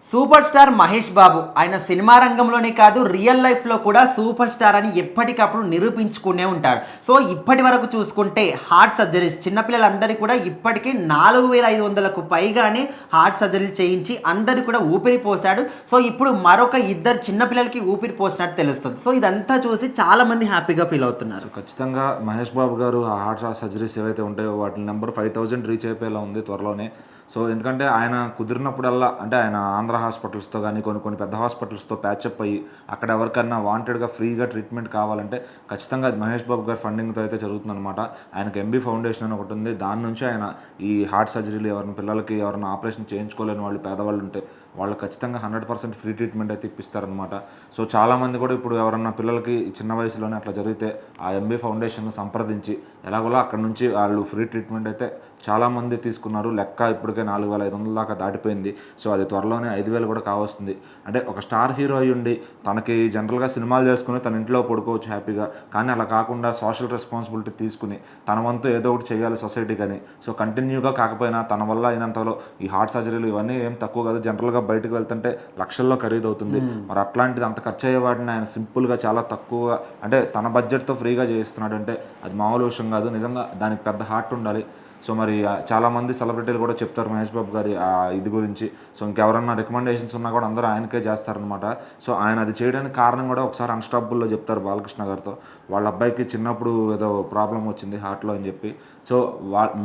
Super star Mahesh Babu ఆయన cinema రంగంలోనే కాదు రియల్ లైఫ్లో కూడా సూపర్ స్టార్ అని ఎప్పటికప్పుడు నిరూపించుకునే ఉంటాడు. సో ఇప్పటి వరకు చూసుకుంటే హార్ట్ సర్జరీస్ చిన్నపిల్లలందరికీ కూడా ఇప్పటికే 4500కు పైగానే హార్ట్ సర్జరీలు చేయించి అందరు కూడా ఊపిరి పోశాడు. సో ఇప్పుడు మరొక ఇద్దరు చిన్నపిల్లలకి ఊపిరి పోసినట్టు తెలుస్తుంది. సో ఇదంతా చూసి చాలామంది హ్యాపీగా ఫీల్ అవుతున్నారు. ఖచ్చితంగా మహేష్ బాబు గారు ఆ హార్ట్ సర్జరీస్ ఏవైతే ఉంటాయో వాటి నెంబర్ 5000 రీచ్ అయిపోయేలా ఉంది త్వరలోనే. సో ఎందుకంటే ఆయన కుదిరినప్పుడల్లా అంటే ఆయన ఆంధ్ర హాస్పిటల్స్తో కానీ కొన్ని పెద్ద హాస్పిటల్స్తో ప్యాచప్ అయ్యి అక్కడ ఎవరికన్నా వాంటెడ్గా ఫ్రీగా ట్రీట్మెంట్ కావాలంటే ఖచ్చితంగా అది మహేష్ బాబు గారి ఫండింగ్తో అయితే జరుగుతుందన్నమాట. ఆయనకు ఎంబీ ఫౌండేషన్ అని ఒకటి ఉంది. దాని నుంచి ఆయన ఈ హార్ట్ సర్జరీలు పిల్లలకి ఎవరైనా ఆపరేషన్ చేయించుకోలేని వాళ్ళు పేదవాళ్ళు ఉంటే వాళ్ళు ఖచ్చితంగా 100% ఫ్రీ ట్రీట్మెంట్ అయితే ఇప్పిస్తారనమాట. సో చాలామంది కూడా ఇప్పుడు ఎవరన్నా పిల్లలకి చిన్న వయసులోనే అట్లా జరిగితే ఆ ఎంబీ ఫౌండేషన్ సంప్రదించి ఎలాగోలా అక్కడ నుంచి వాళ్ళు ఫ్రీ ట్రీట్మెంట్ అయితే చాలామంది తీసుకున్నారు. లెక్క ఇప్పటికే 4500 దాకా దాటిపోయింది. సో అది త్వరలోనే 5000 కూడా కావస్తుంది. అంటే ఒక స్టార్ హీరో అయ్యి ఉండి తనకి జనరల్గా సినిమాలు చేసుకుని తన ఇంట్లో పడుకోవచ్చు హ్యాపీగా, కానీ అలా కాకుండా సోషల్ రెస్పాన్సిబిలిటీ తీసుకుని తన వంతు ఏదో ఒకటి చేయాలి సొసైటీ కానీ. సో కంటిన్యూగా కాకపోయినా తన వల్ల అయినంతలో ఈ హార్ట్ సర్జరీలు ఇవన్నీ ఏం తక్కువ కాదు. జనరల్గా బయటకు వెళ్తుంటే లక్షల్లో ఖరీదు అవుతుంది. మరి అట్లాంటిది అంత ఖర్చు అయ్యే వాటిని ఆయన సింపుల్గా చాలా తక్కువగా అంటే తన బడ్జెట్తో ఫ్రీగా చేయిస్తున్నాడు అంటే అది మామూలు విషయం కాదు. నిజంగా దానికి పెద్ద హార్ట్ ఉండాలి. సో మరి చాలామంది సెలబ్రిటీలు కూడా చెప్తారు మహేష్ బాబు గారి ఇది గురించి. సో ఇంకెవరన్నా రికమెండేషన్స్ ఉన్నా కూడా అందరూ ఆయనకే చేస్తారనమాట. సో ఆయన అది చేయడానికి కారణం కూడా ఒకసారి అన్స్టాపబుల్లో చెప్తారు బాలకృష్ణ గారితో. వాళ్ళ అబ్బాయికి చిన్నప్పుడు ఏదో ప్రాబ్లం వచ్చింది హార్ట్లో అని చెప్పి. సో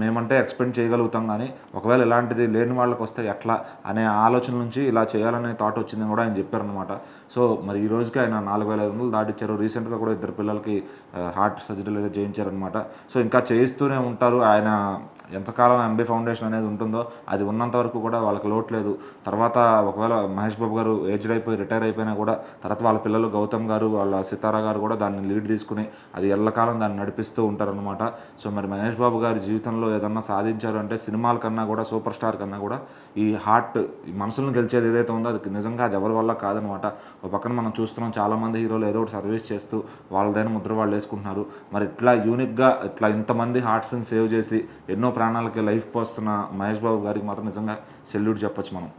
మేమంటే ఎక్స్పెక్ట్ చేయగలుగుతాం, కానీ ఒకవేళ ఇలాంటిది లేని వాళ్ళకి వస్తే ఎట్లా అనే ఆలోచన నుంచి ఇలా చేయాలనే థాట్ వచ్చిందని కూడా ఆయన చెప్పారనమాట. సో మరి ఈ రోజుకి ఆయన 4500 దాటిచ్చారు. రీసెంట్గా కూడా ఇద్దరు పిల్లలకి హార్ట్ సర్జరీలు అయితే చేయించారనమాట. సో ఇంకా చేయిస్తూనే ఉంటారు. ఆయన ఎంతకాలం ఎంబీ ఫౌండేషన్ అనేది ఉంటుందో అది ఉన్నంత వరకు కూడా వాళ్ళకి లోటు లేదు. తర్వాత ఒకవేళ మహేష్ బాబు గారు ఏజ్డ్ అయిపోయి రిటైర్ అయిపోయినా కూడా తర్వాత వాళ్ళ పిల్లలు గౌతమ్ గారు వాళ్ళ సితారా గారు కూడా దాన్ని లీడ్ తీసుకుని అది ఎల్లకాలం దాన్ని నడిపిస్తూ ఉంటారనమాట. సో మరి మహేష్ బాబు గారి జీవితంలో ఏదన్నా సాధించారు అంటే సినిమాల కన్నా కూడా సూపర్ స్టార్ కన్నా కూడా ఈ హార్ట్ ఈ మనసులను గెలిచేది ఏదైతే ఉందో అది నిజంగా అది ఎవరి వల్ల కాదనమాట. ఒక పక్కన మనం చూస్తున్నాం చాలామంది హీరోలు ఏదో ఒకటి సర్వీస్ చేస్తూ వాళ్ళదైన ముద్ర వాళ్ళు వేసుకుంటున్నారు. మరి ఇట్లా యూనిక్గా ఇట్లా ఇంతమంది హార్ట్స్ని సేవ్ చేసి ఎన్నో ప్రాణాలకి లైఫ్ పోస్తున్న మహేష్ బాబు గారికి మాత్రం నిజంగా సెల్యూట్ చెప్పొచ్చు మనం.